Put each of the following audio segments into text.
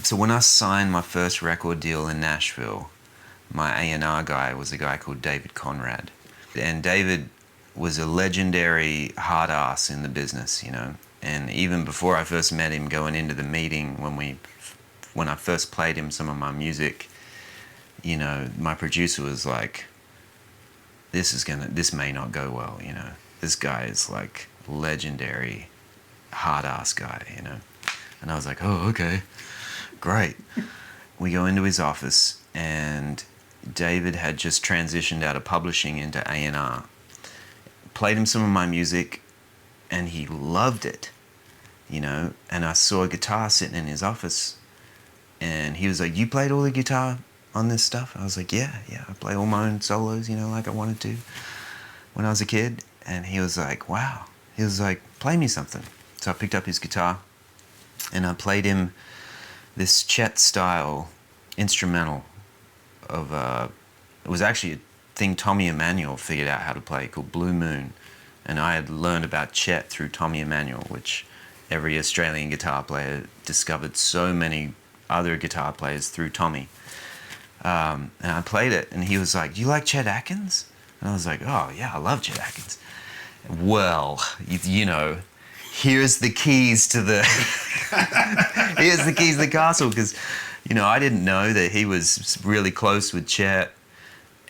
So when I signed my first record deal in Nashville, my A&R guy was a guy called David Conrad. And David was a legendary hard ass in the business, you know. And even before I first met him, going into the meeting, when I first played him some of my music, you know, my producer was like, this may not go well, you know. This guy is like legendary hard ass guy, you know. And I was like, oh, okay, great. We go into his office, and David had just transitioned out of publishing into A&R. Played him some of my music, and he loved it, you know. And I saw a guitar sitting in his office, and he was like, you played all the guitar on this stuff? I was like, yeah, I play all my own solos, you know, like I wanted to when I was a kid. And he was like, wow. He was like, play me something. So I picked up his guitar, and I played him this Chet style instrumental of it was actually a thing Tommy Emmanuel figured out how to play, called Blue Moon. And I had learned about Chet through Tommy Emmanuel, which every Australian guitar player discovered so many other guitar players through Tommy. And I played it, and he was like, do you like Chet Atkins? And I was like, oh yeah, I love Chet Atkins. Well, you know, here's the keys to the here's the keys to the castle, because, you know, I didn't know that he was really close with Chet,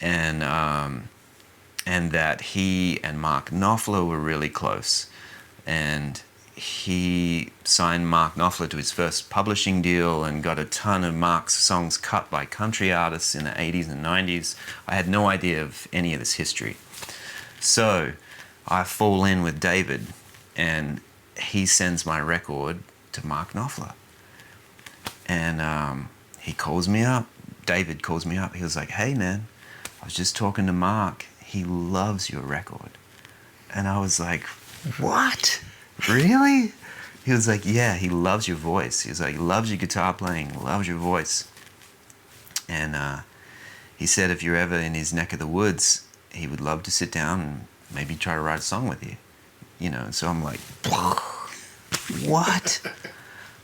and that he and Mark Knopfler were really close, and he signed Mark Knopfler to his first publishing deal and got a ton of Mark's songs cut by country artists in the 80s and 90s. I had no idea of any of this history. So I fall in with David, and he sends my record to Mark Knopfler. And he calls me up. David calls me up. He was like, hey man, I was just talking to Mark. He loves your record. And I was like, what? Really? He was like, yeah, he loves your voice. He was like, he loves your guitar playing, loves your voice. And he said if you're ever in his neck of the woods, he would love to sit down and maybe try to write a song with you. You know, so I'm like, what?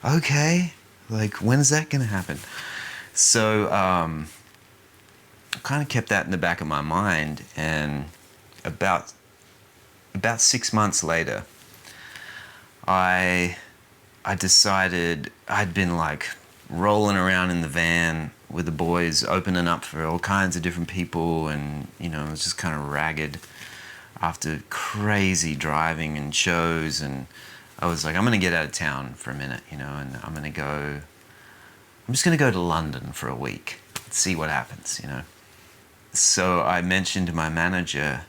Okay. Like, when's that gonna happen? So I kind of kept that in the back of my mind, and about 6 months later, I decided I'd been like rolling around in the van with the boys, opening up for all kinds of different people, and, you know, I was just kind of ragged after crazy driving and shows, and I was like, I'm gonna get out of town for a minute, you know, and I'm just gonna go to London for a week, see what happens, you know. So I mentioned to my manager,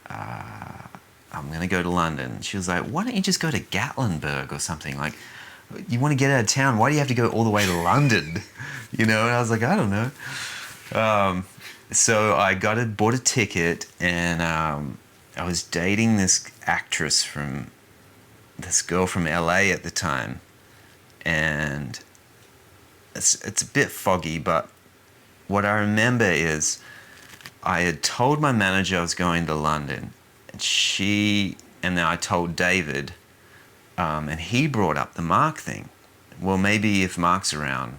I'm going to go to London. She was like, why don't you just go to Gatlinburg or something? Like, you want to get out of town, why do you have to go all the way to London? You know, and I was like, I don't know. So I bought a ticket, and I was dating this girl from LA at the time. And it's a bit foggy, but what I remember is I had told my manager I was going to London, and then I told David, and he brought up the Mark thing. Well, maybe if Mark's around,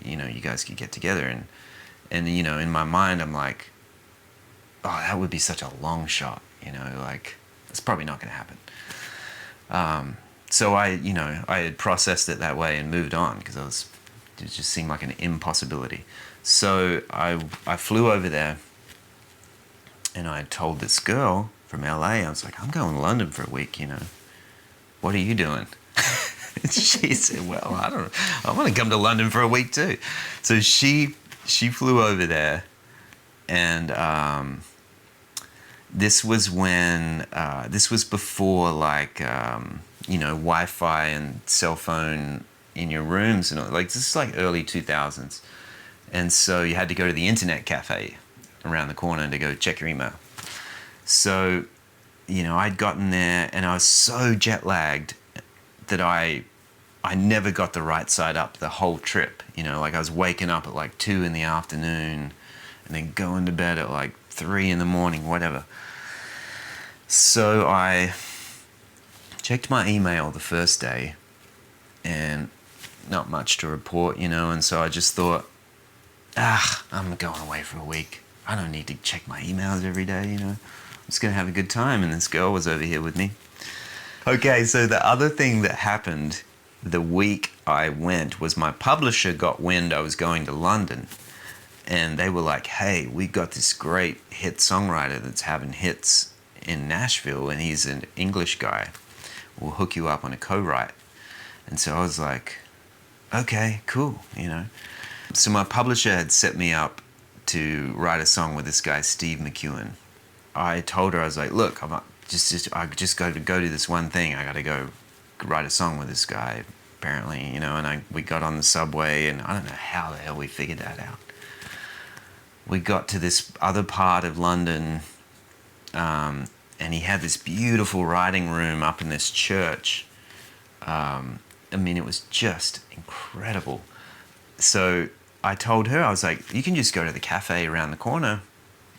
you know, you guys could get together. And you know, in my mind, I'm like, oh, that would be such a long shot, you know, like, it's probably not going to happen. So I had processed it that way and moved on, because it just seemed like an impossibility. So I flew over there, and I told this girl from LA, I was like, I'm going to London for a week, you know. What are you doing? She said, well, I don't know. I want to come to London for a week too. So she flew over there, and this was before, like, you know, Wi-Fi and cell phone in your rooms, and like, this is like early 2000s. And so you had to go to the internet cafe around the corner to go check your email. So, you know, I'd gotten there, and I was so jet lagged that I never got the right side up the whole trip. You know, like, I was waking up at like 2 in the afternoon and then going to bed at like 3 in the morning, whatever. So I checked my email the first day, and not much to report, you know, and so I just thought, I'm going away for a week. I don't need to check my emails every day, you know. I'm just going to have a good time, and this girl was over here with me. Okay, so the other thing that happened the week I went was my publisher got wind I was going to London, and they were like, hey, we got this great hit songwriter that's having hits in Nashville, and he's an English guy. We'll hook you up on a co-write. And so I was like, okay, cool, you know. So my publisher had set me up to write a song with this guy, Steve McEwen. I told her, I was like, look, I just got to go do this one thing. I got to go write a song with this guy, apparently, you know. And we got on the subway, and I don't know how the hell we figured that out. We got to this other part of London, and he had this beautiful writing room up in this church. I mean, it was just incredible. So I told her, I was like, you can just go to the cafe around the corner,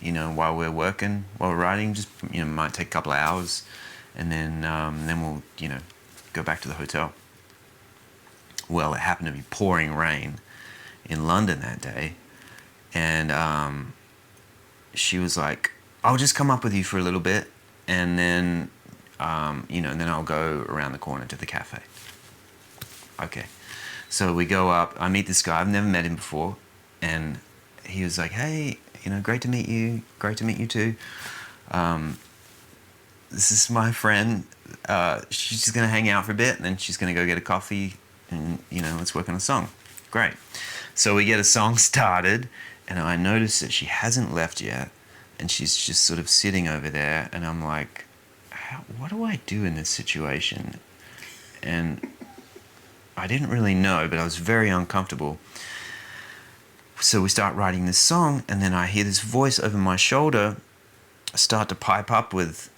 you know, while we're working, while we're writing, just, you know, might take a couple of hours, and then we'll, you know, go back to the hotel. Well, it happened to be pouring rain in London that day, and she was like, I'll just come up with you for a little bit, and then, you know, and then I'll go around the corner to the cafe. Okay. So we go up, I meet this guy, I've never met him before, and he was like, hey, you know, great to meet you too. This is my friend, she's just gonna hang out for a bit, and then she's gonna go get a coffee, and, you know, let's work on a song. Great. So we get a song started, and I notice that she hasn't left yet, and she's just sort of sitting over there, and I'm like, what do I do in this situation? And I didn't really know, but I was very uncomfortable. So we start writing this song, and then I hear this voice over my shoulder start to pipe up with,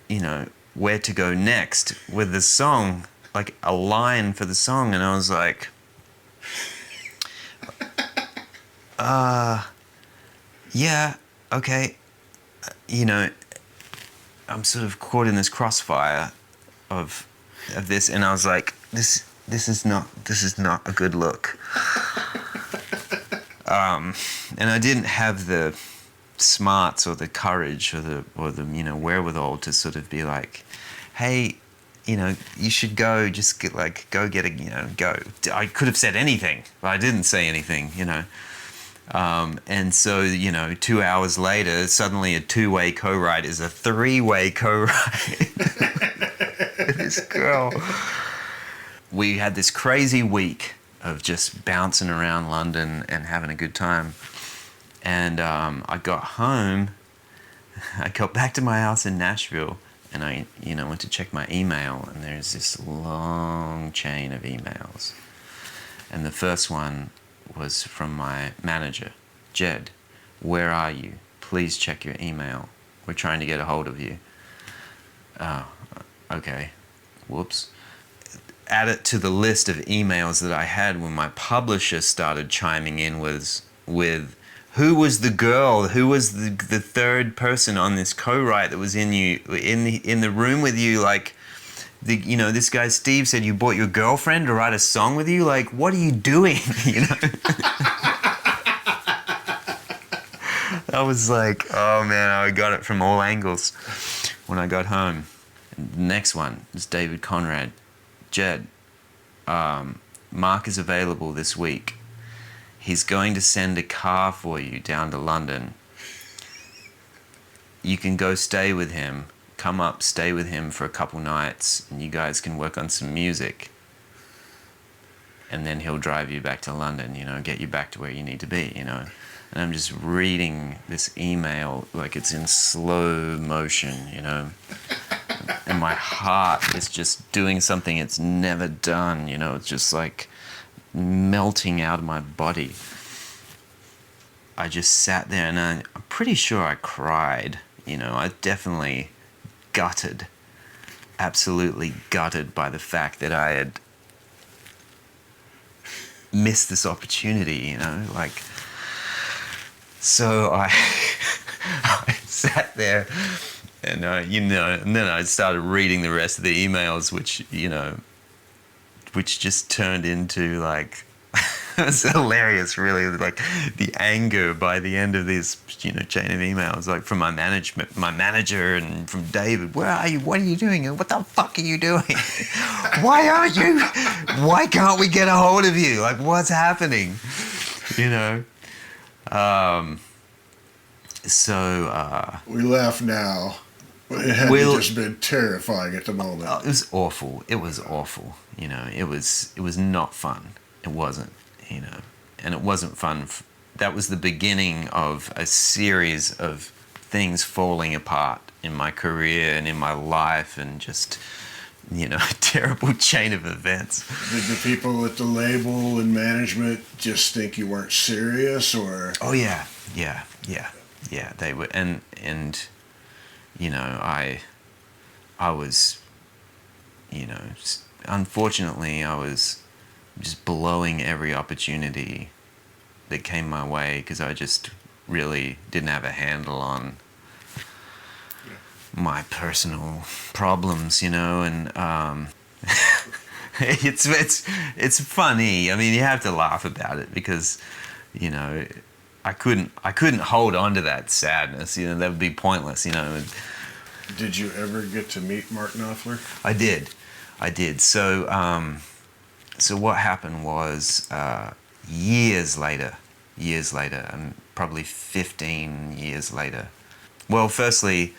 you know, where to go next with the song, like a line for the song, and I was like, yeah, okay, you know, I'm sort of caught in this crossfire of this, and I was like, this is not a good look. And I didn't have the smarts or the courage or the you know, wherewithal to sort of be like, hey, you know, you should go, just go get a, you know, go. I could have said anything, but I didn't say anything, you know. And so, you know, 2 hours later, suddenly a 2-way co-write is a 3-way co-write. This girl. We had this crazy week of just bouncing around London and having a good time. And I got home, I got back to my house in Nashville, and I, you know, went to check my email, and there's this long chain of emails. And the first one was from my manager, Jedd, where are you? Please check your email. We're trying to get a hold of you. Oh, okay. Whoops. Add it to the list of emails that I had when my publisher started chiming in with who was the girl, who was the third person on this co-write that was in the room with you, like, you know, this guy Steve said you brought your girlfriend to write a song with you, like, what are you doing? You know. I was like, oh man, I got it from all angles when I got home. And the next one is David Conrad. Jedd, Mark is available this week. He's going to send a car for you down to London. You can go stay with him. Come up, stay with him for a couple nights, and you guys can work on some music. And then he'll drive you back to London, you know, get you back to where you need to be, you know. And I'm just reading this email like it's in slow motion, you know. And my heart is just doing something it's never done, you know. It's just like melting out of my body. I just sat there, and I'm pretty sure I cried, you know. I definitely gutted, absolutely gutted by the fact that I had missed this opportunity, you know, like. So I sat there, and you know, and then I started reading the rest of the emails, which, you know, which just turned into like, it was hilarious, really. Like the anger by the end of this, chain of emails, like from my manager, and from David. Where are you? What are you doing? What the fuck are you doing? Why aren't you? Why can't we get a hold of you? Like, what's happening? We laugh now. It had just been terrifying at the moment. It was awful. It was awful. It was not fun. It wasn't. And it wasn't fun. That was the beginning of a series of things falling apart in my career and in my life, and just, a terrible chain of events. Did the people at the label and management just think you weren't serious, or? Oh yeah. They were, and I was, unfortunately, I was just blowing every opportunity that came my way, because I just really didn't have a handle on my personal problems, and it's funny. I mean, you have to laugh about it, because I couldn't hold on to that sadness. That would be pointless. Did you ever get to meet Mark Knopfler? I did. So what happened was, years later, probably 15 years later. Well, firstly,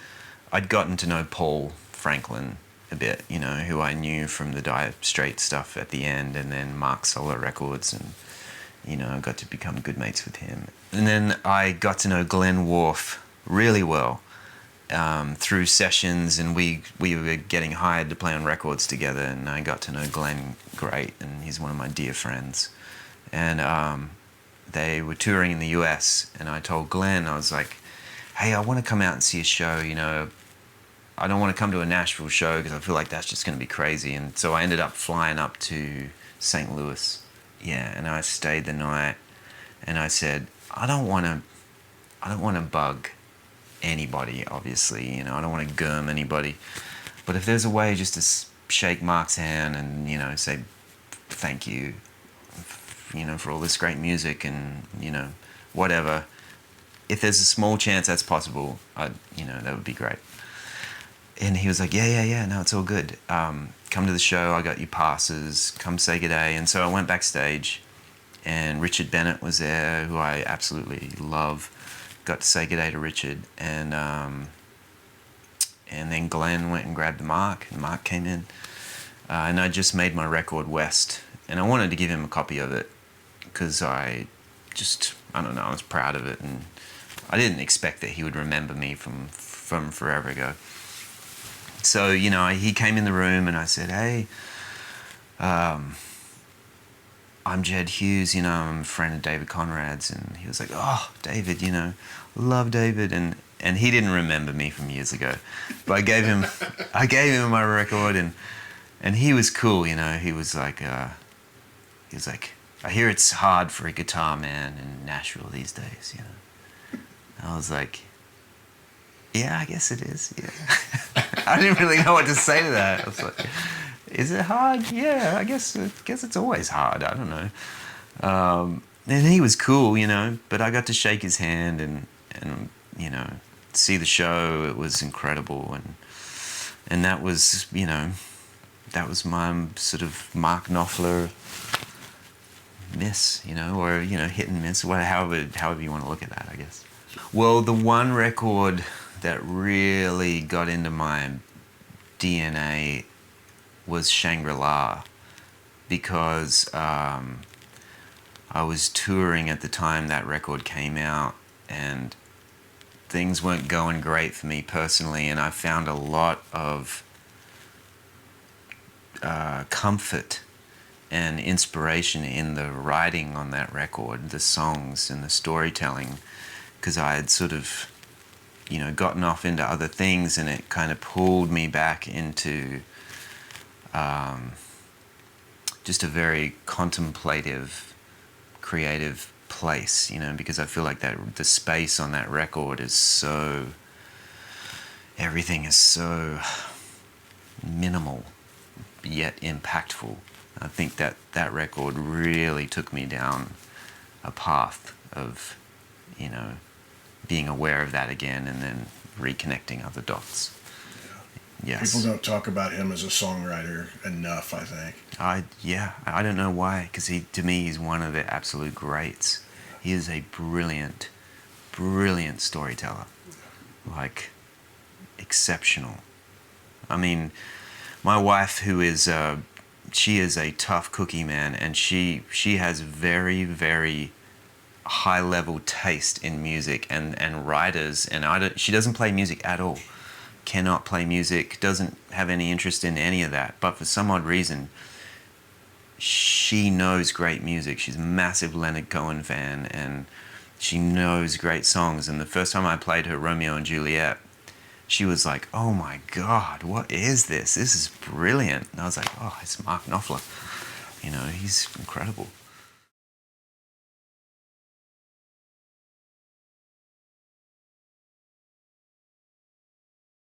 I'd gotten to know Paul Franklin a bit, who I knew from the Dire Straits stuff at the end, and then Mark Solar Records, and I got to become good mates with him. And then I got to know Glenn Worf really well, through sessions, and we were getting hired to play on records together, and I got to know Glenn great, and he's one of my dear friends. And they were touring in the US, and I told Glenn, I was like, hey, I want to come out and see a show, I don't want to come to a Nashville show because I feel like that's just going to be crazy. And so I ended up flying up to St. Louis. Yeah, and I stayed the night, and I said, I don't want to bug anybody, obviously, I don't want to gurm anybody, but if there's a way just to shake Mark's hand and say thank you, for all this great music, and whatever, if there's a small chance that's possible, that would be great. And he was like, yeah, no, it's all good, come to the show, I got you passes, come say good day. And so I went backstage, and Richard Bennett was there, who I absolutely love. Got to say good day to Richard, and then Glenn went and grabbed Mark, and Mark came in, and I just made my record West, and I wanted to give him a copy of it, because I don't know, I was proud of it, and I didn't expect that he would remember me from forever ago. So, he came in the room, and I said, hey, I'm Jedd Hughes, I'm a friend of David Conrad's. And he was like, oh, David, love David. And he didn't remember me from years ago. But I gave him my record, and he was cool, he was like, I hear it's hard for a guitar man in Nashville these days, And I was like, yeah, I guess it is, yeah. I didn't really know what to say to that. I was like, is it hard? Yeah, I guess it's always hard. I don't know. And he was cool, but I got to shake his hand and see the show. It was incredible, and that was my sort of Mark Knopfler miss, or hit and miss, however you want to look at that, I guess. Well, the one record that really got into my DNA was Shangri-La, because I was touring at the time that record came out, and things weren't going great for me personally, and I found a lot of comfort and inspiration in the writing on that record, the songs and the storytelling, because I had sort of gotten off into other things, and it kind of pulled me back into just a very contemplative, creative place, because I feel like that the space on that record is everything is so minimal yet impactful, I think that record really took me down a path of, being aware of that again and then reconnecting other dots. Yes. People don't talk about him as a songwriter enough, I think. I don't know why, because to me he's one of the absolute greats. He is a brilliant storyteller, like exceptional. I mean, my wife, who is she is a tough cookie, man, and she has very, very high level taste in music and writers, and she doesn't play music at all. Cannot play music, doesn't have any interest in any of that, but for some odd reason she knows great music. She's a massive Leonard Cohen fan, and she knows great songs. And the first time I played her Romeo and Juliet, she was like, "Oh my God, what is this? This is brilliant." And I was like, "Oh, it's Mark Knopfler. He's incredible."